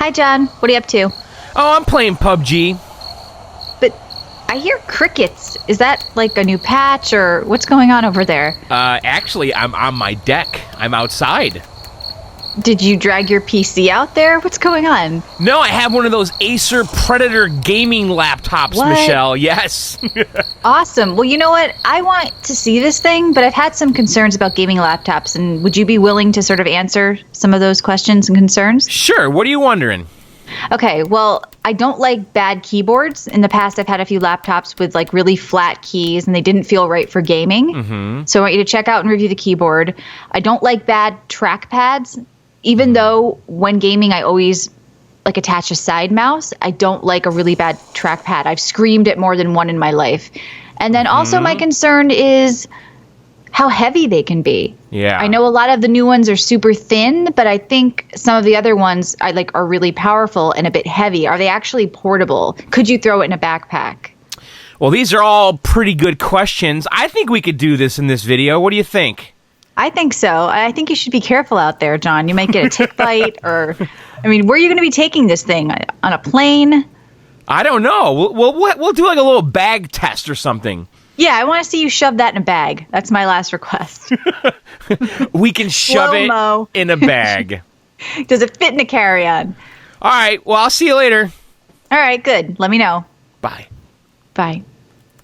Hi, John. What are you up to? Oh, I'm playing PUBG. But I hear crickets. Is that like a new patch or what's going on over there? Actually, I'm on my deck. I'm outside. Did you drag your PC out there? What's going on? No, I have one of those Acer Predator gaming laptops, What? Michelle. Yes. Awesome. Well, you know what? I want to see this thing, but I've had some concerns about gaming laptops, and would you be willing to sort of answer some of those questions and concerns? Sure. What are you wondering? Okay, well, I don't like bad keyboards. In the past, I've had a few laptops with like really flat keys, and they didn't feel right for gaming. So I want you to check out and review the keyboard. I don't like bad trackpads. Even though when gaming, I always like attach a side mouse, I don't like a really bad trackpad. I've screamed at more than one in my life. And then also my concern is how heavy they can be. Yeah. I know a lot of the new ones are super thin, but I think some of the other ones I like are really powerful and a bit heavy. Are they actually portable? Could you throw it in a backpack? Well, these are all pretty good questions. I think we could do this in this video. What do you think? I think so. I think you should be careful out there, John. You might get a tick bite or, I mean, where are you going to be taking this thing? On a plane? I don't know. We'll do like a little bag test or something. Yeah, I want to see you shove that in a bag. That's my last request. We can shove Slow-mo. it in a bag. Does it fit in a carry-on? All right. Well, I'll see you later. All right, good. Let me know. Bye. Bye.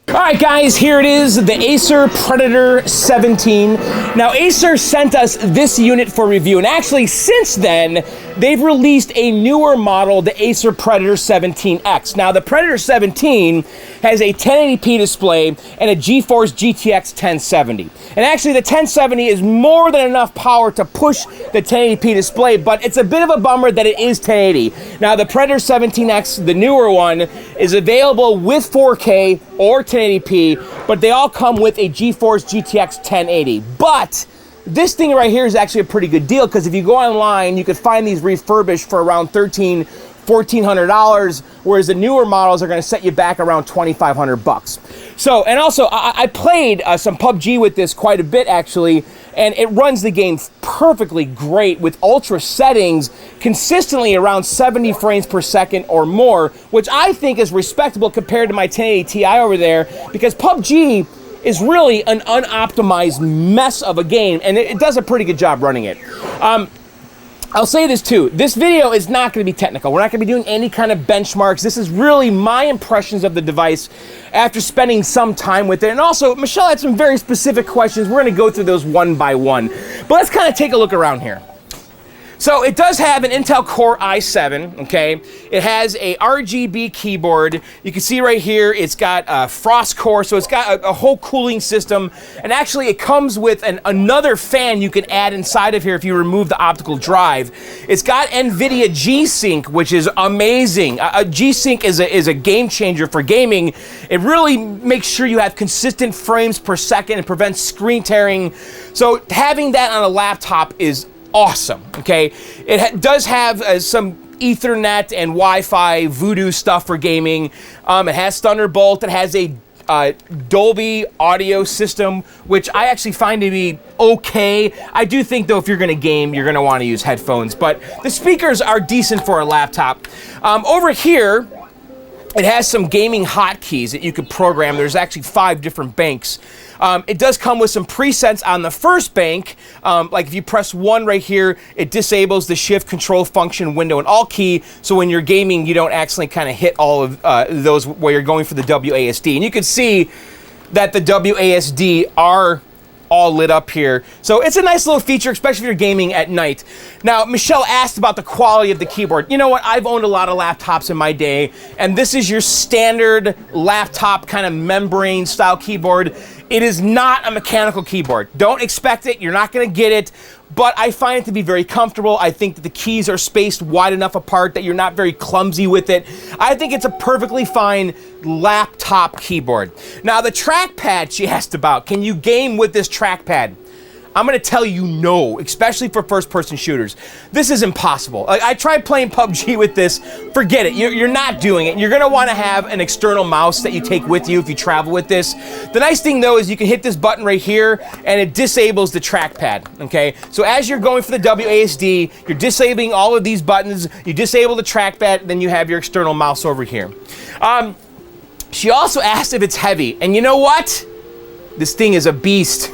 All right, guys, here it is, the Acer Predator 17. Now, Acer sent us this unit for review, and actually, since then, they've released a newer model, the Acer Predator 17X. Now, the Predator 17 has a 1080p display and a Geforce GTX 1070. And actually, the 1070 is more than enough power to push the 1080p display, but it's a bit of a bummer that it is 1080. Now, the Predator 17X, the newer one, is available with 4K or 1080p, but they all come with a Geforce GTX 1080. But this thing right here is actually a pretty good deal, because if you go online, you could find these refurbished for around $1,400, whereas the newer models are going to set you back around $2,500. So, and also, I played some PUBG with this quite a bit, actually, and it runs the game perfectly great with ultra settings, consistently around 70 frames per second or more, which I think is respectable compared to my 1080 Ti over there, because PUBG is really an unoptimized mess of a game, and it does a pretty good job running it. I'll say this too, this video is not going to be technical. We're not going to be doing any kind of benchmarks. This is really my impressions of the device after spending some time with it. And also, Michelle had some very specific questions. We're going to go through those one by one. But let's kind of take a look around here. So it does have an Intel Core i7, okay? It has a RGB keyboard. You can see right here, it's got a frost core, so it's got a whole cooling system. And actually, it comes with another fan you can add inside of here if you remove the optical drive. It's got NVIDIA G-Sync, which is amazing. G-Sync is a game changer for gaming. It really makes sure you have consistent frames per second and prevents screen tearing. So having that on a laptop is awesome, okay? It does have some Ethernet and Wi-Fi voodoo stuff for gaming. It has Thunderbolt. It has a Dolby audio system, which I actually find to be okay. I do think, though, if you're going to game, you're going to want to use headphones. But the speakers are decent for a laptop. Over here, it has some gaming hotkeys that you could program. There's actually 5 different banks. It does come with some presets on the first bank. Like if you press 1 right here, it disables the shift control function window and alt key. So when you're gaming, you don't accidentally kind of hit all of those where you're going for the WASD. And you can see that the WASD are all lit up here. So it's a nice little feature, especially if you're gaming at night. Now, Michelle asked about the quality of the keyboard. You know what? I've owned a lot of laptops in my day, and this is your standard laptop kind of membrane style keyboard. It is not a mechanical keyboard. Don't expect it. You're not going to get it. But I find it to be very comfortable. I think that the keys are spaced wide enough apart that you're not very clumsy with it. I think it's a perfectly fine laptop keyboard. Now, the trackpad she asked about. Can you game with this trackpad? I'm gonna tell you no, especially for first-person shooters. This is impossible. Like, I tried playing PUBG with this, forget it, you're not doing it. You're gonna wanna have an external mouse that you take with you if you travel with this. The nice thing though is you can hit this button right here and it disables the trackpad, okay? So as you're going for the WASD, you're disabling all of these buttons, you disable the trackpad, then you have your external mouse over here. She also asked if it's heavy, and you know what? This thing is a beast.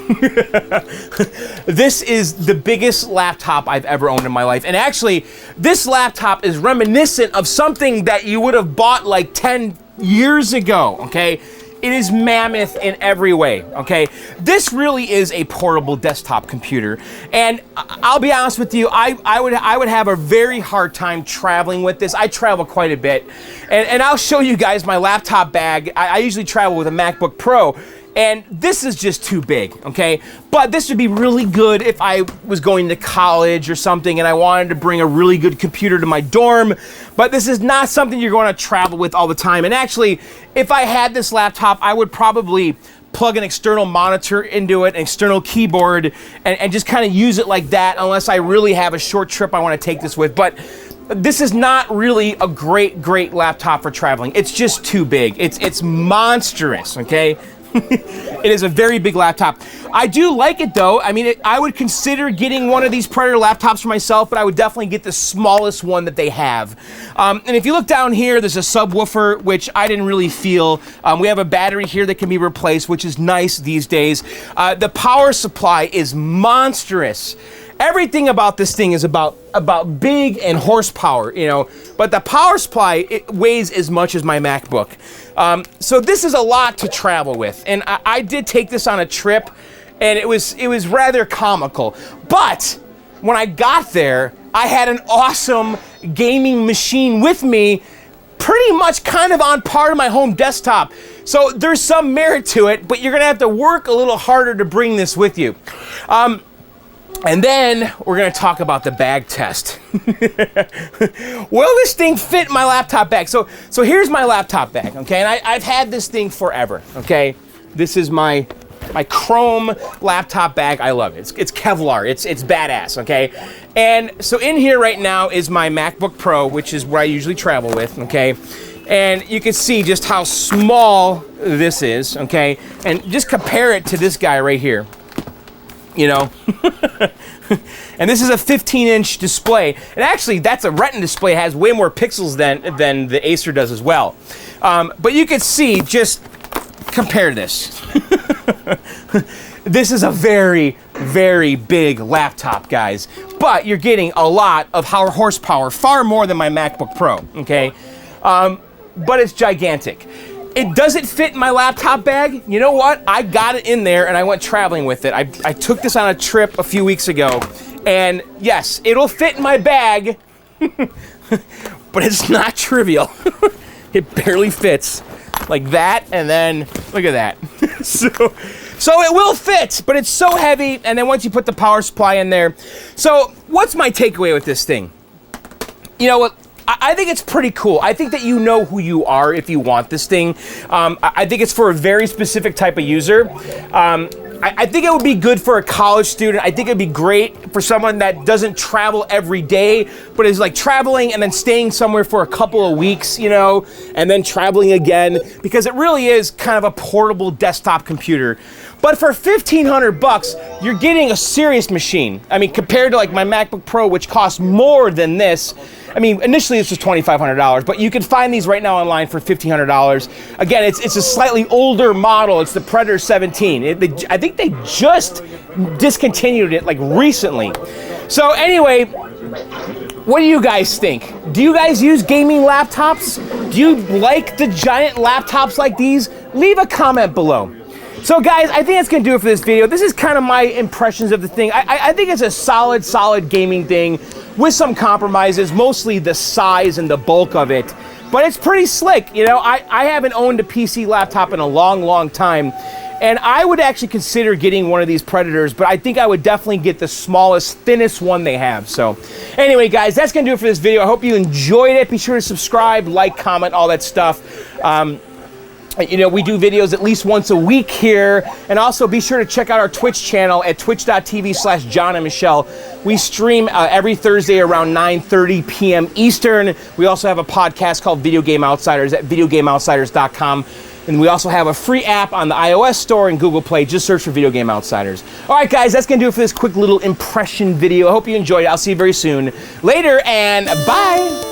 This is the biggest laptop I've ever owned in my life. And actually, this laptop is reminiscent of something that you would have bought like 10 years ago, okay? It is mammoth in every way, okay? This really is a portable desktop computer. And I'll be honest with you, I would have a very hard time traveling with this. I travel quite a bit. And I'll show you guys my laptop bag. I usually travel with a MacBook Pro. And this is just too big, okay? But this would be really good if I was going to college or something and I wanted to bring a really good computer to my dorm. But this is not something you're going to travel with all the time. And actually, if I had this laptop, I would probably plug an external monitor into it, an external keyboard, and just kind of use it like that unless I really have a short trip I want to take this with. But this is not really a great laptop for traveling. It's just too big. It's monstrous, okay? It is a very big laptop. I do like it though. I mean, I would consider getting one of these Predator laptops for myself, but I would definitely get the smallest one that they have. And if you look down here, there's a subwoofer, which I didn't really feel. We have a battery here that can be replaced, which is nice these days. The power supply is monstrous. Everything about this thing is about big and horsepower, you know, but the power supply, it weighs as much as my MacBook. So this is a lot to travel with, and I did take this on a trip, and it was rather comical. But when I got there, I had an awesome gaming machine with me, pretty much kind of on par to my home desktop. So there's some merit to it, but you're gonna have to work a little harder to bring this with you. And then we're gonna talk about the bag test. Will this thing fit my laptop bag? So here's my laptop bag, okay? And I've had this thing forever, okay? This is my chrome laptop bag. I love it. It's Kevlar. It's badass, okay? And so in here right now is my MacBook Pro, which is where I usually travel with, okay? And you can see just how small this is, okay? And just compare it to this guy right here. You know, and this is a 15-inch display, and actually that's a Retina display. It has way more pixels than the Acer does as well. But you can see, just compare this. This is a very big laptop, guys, but you're getting a lot of horsepower, far more than my MacBook Pro, okay? But it's gigantic. It doesn't fit in my laptop bag. You know what? I got it in there and I went traveling with it. I took this on a trip a few weeks ago, and yes, it'll fit in my bag, but it's not trivial. It barely fits like that, and then look at that. So it will fit, but it's so heavy, and then once you put the power supply in there. So what's my takeaway with this thing? You know what? I think it's pretty cool. I think that you know who you are if you want this thing. I think it's for a very specific type of user. I think it would be good for a college student. I think it'd be great for someone that doesn't travel every day, but is like traveling and then staying somewhere for a couple of weeks, you know, and then traveling again, because it really is kind of a portable desktop computer. But for $1,500, you're getting a serious machine. I mean, compared to like my MacBook Pro, which costs more than this. I mean, initially this was $2,500, but you can find these right now online for $1,500. Again, it's a slightly older model. It's the Predator 17. I think they just discontinued it like recently. So anyway, what do you guys think? Do you guys use gaming laptops? Do you like the giant laptops like these? Leave a comment below. So guys, I think that's gonna do it for this video. This is kind of my impressions of the thing. I think it's a solid gaming thing with some compromises, mostly the size and the bulk of it. But it's pretty slick, you know. I haven't owned a PC laptop in a long time, and I would actually consider getting one of these Predators, but I think I would definitely get the smallest, thinnest one they have. So anyway, guys, that's gonna do it for this video. I hope you enjoyed it. Be sure to subscribe, like, comment, all that stuff. You know, we do videos at least once a week here. And also be sure to check out our Twitch channel at twitch.tv/John and Michelle. We stream every Thursday around 9:30 p.m. Eastern. We also have a podcast called Video Game Outsiders at videogameoutsiders.com. And we also have a free app on the iOS store and Google Play. Just search for Video Game Outsiders. All right, guys, that's going to do it for this quick little impression video. I hope you enjoyed it. I'll see you very soon. Later, and bye.